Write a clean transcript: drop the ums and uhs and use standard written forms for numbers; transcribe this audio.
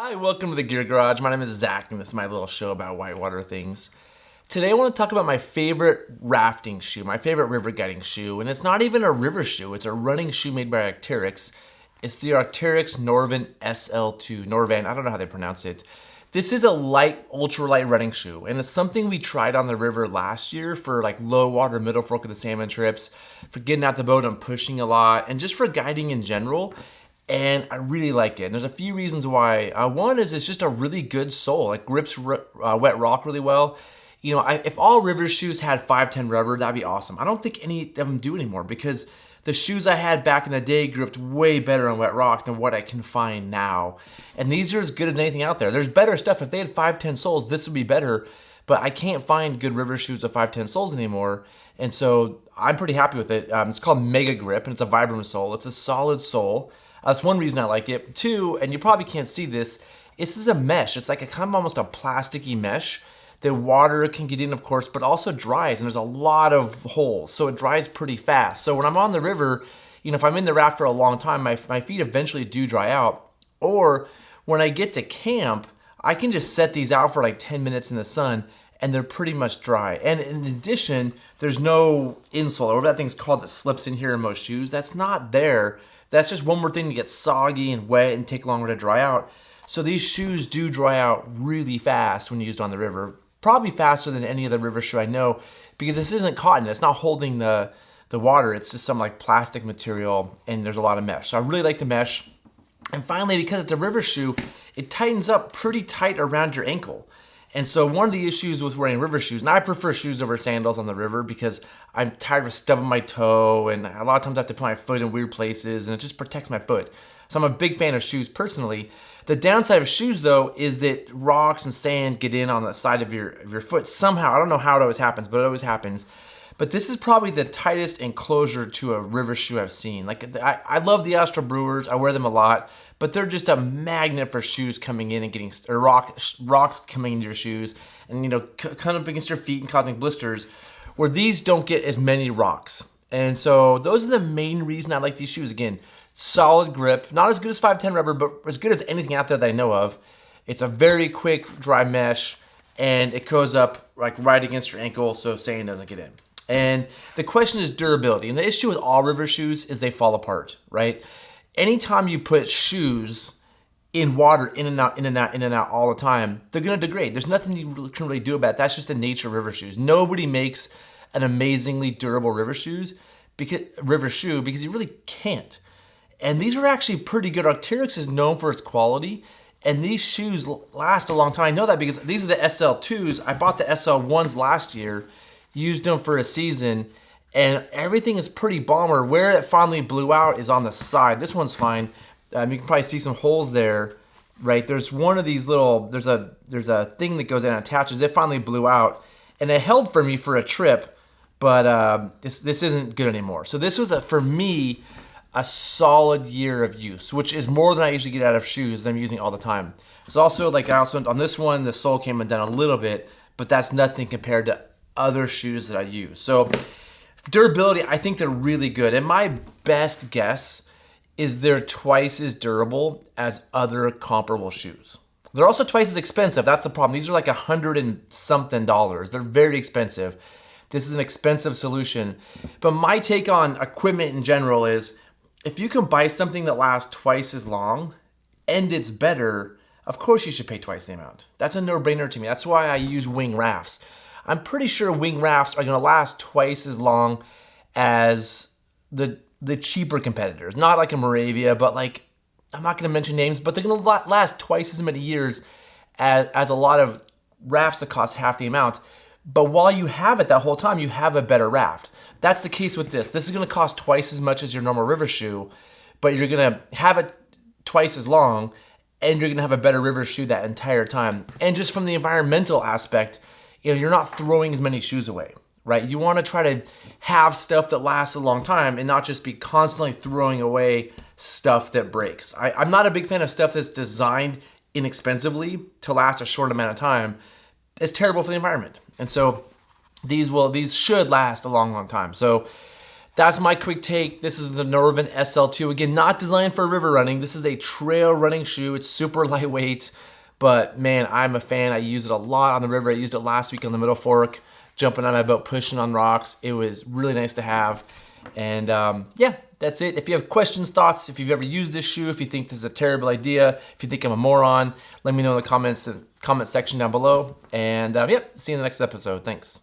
Hi, welcome to the Gear Garage. My name is Zach, and this is my little show about whitewater things. Today I want to talk about my favorite rafting shoe, my favorite river guiding shoe, and it's not even a river shoe, it's a running shoe made by Arcteryx. It's the Arcteryx Norvan SL2, Norvan, I don't know how they pronounce it. This is a light, ultralight running shoe, and it's something we tried on the river last year for like low water, middle fork of the salmon trips, for getting out the boat and pushing a lot, and just for guiding in general. And I really like it. And there's a few reasons why. One is it's just a really good sole. It grips wet rock really well. You know, if all river shoes had 510 rubber, that'd be awesome. I don't think any of them do anymore because the shoes I had back in the day gripped way better on wet rock than what I can find now. And these are as good as anything out there. There's better stuff. If they had 510 soles, this would be better. But I can't find good river shoes with 510 soles anymore. And so I'm pretty happy with it. It's called Mega Grip, and it's a Vibram sole. It's a solid sole. That's one reason I like it. Two, and you probably can't see this is a mesh. It's like a kind of almost a plasticky mesh. The water can get in, of course, but also dries, and there's a lot of holes, so it dries pretty fast. So when I'm on the river, you know, if I'm in the raft for a long time, my feet eventually do dry out. Or when I get to camp, I can just set these out for like 10 minutes in the sun, and they're pretty much dry. And in addition, there's no insole, or whatever that thing's called that slips in here in most shoes. That's not there. That's just one more thing to get soggy and wet and take longer to dry out. So these shoes do dry out really fast when used on the river. Probably faster than any other river shoe I know, because this isn't cotton. It's not holding the water. It's just some like plastic material, and there's a lot of mesh. So I really like the mesh. And finally, because it's a river shoe, it tightens up pretty tight around your ankle. And so one of the issues with wearing river shoes, and I prefer shoes over sandals on the river because I'm tired of stubbing my toe, and a lot of times I have to put my foot in weird places, and it just protects my foot. So I'm a big fan of shoes personally. The downside of shoes, though, is that rocks and sand get in on the side of your foot somehow. I don't know how it always happens, but it always happens. But this is probably the tightest enclosure to a river shoe I've seen. Like I love the Astro Brewers. I wear them a lot, but they're just a magnet for shoes coming in and getting or rocks coming into your shoes, and you know, kind of against your feet and causing blisters. Where these don't get as many rocks, and so those are the main reason I like these shoes. Again, solid grip, not as good as 510 rubber, but as good as anything out there that I know of. It's a very quick dry mesh, and it goes up like right against your ankle, so sand doesn't get in. And the question is durability. And the issue with all river shoes is they fall apart, right? Anytime you put shoes in water, in and out, in and out, in and out all the time, they're gonna degrade. There's nothing you can really do about it. That's just the nature of river shoes. Nobody makes an amazingly durable river shoe because you really can't. And these are actually pretty good. Arcteryx is known for its quality, and these shoes last a long time. I know that because these are the SL2s. I bought the SL1s last year, used them for a season, and everything is pretty bomber. Where it finally blew out is on the side. This one's fine. You can probably see some holes there, right? There's one of these little, there's a thing that goes in and attaches. It finally blew out, and it held for me for a trip, but this isn't good anymore. So this was, for me, a solid year of use, which is more than I usually get out of shoes that I'm using all the time. It's also, like, on this one, the sole came down a little bit, but that's nothing compared to other shoes that I use. So durability, I think they're really good. And my best guess is they're twice as durable as other comparable shoes. They're also twice as expensive. That's the problem. These are like $100 and something. They're very expensive. This is an expensive solution. But my take on equipment in general is if you can buy something that lasts twice as long and it's better, of course you should pay twice the amount. That's a no-brainer to me. That's why I use wing rafts. I'm pretty sure wing rafts are gonna last twice as long as the cheaper competitors. Not like a Moravia, but like, I'm not gonna mention names, but they're gonna last twice as many years as a lot of rafts that cost half the amount. But while you have it that whole time, you have a better raft. That's the case with this. This is gonna cost twice as much as your normal river shoe, but you're gonna have it twice as long, and you're gonna have a better river shoe that entire time. And just from the environmental aspect, you know, you're not throwing as many shoes away, right? You wanna try to have stuff that lasts a long time and not just be constantly throwing away stuff that breaks. I'm not a big fan of stuff that's designed inexpensively to last a short amount of time. It's terrible for the environment. And so these should last a long, long time. So that's my quick take. This is the Norvan SL2. Again, not designed for river running. This is a trail running shoe. It's super lightweight, but man, I'm a fan. I use it a lot on the river. I used it last week on the Middle Fork, jumping on my boat, pushing on rocks. It was really nice to have. And yeah, that's it. If you have questions, thoughts, if you've ever used this shoe, if you think this is a terrible idea, if you think I'm a moron, let me know in the comment section down below. And yeah, see you in the next episode. Thanks.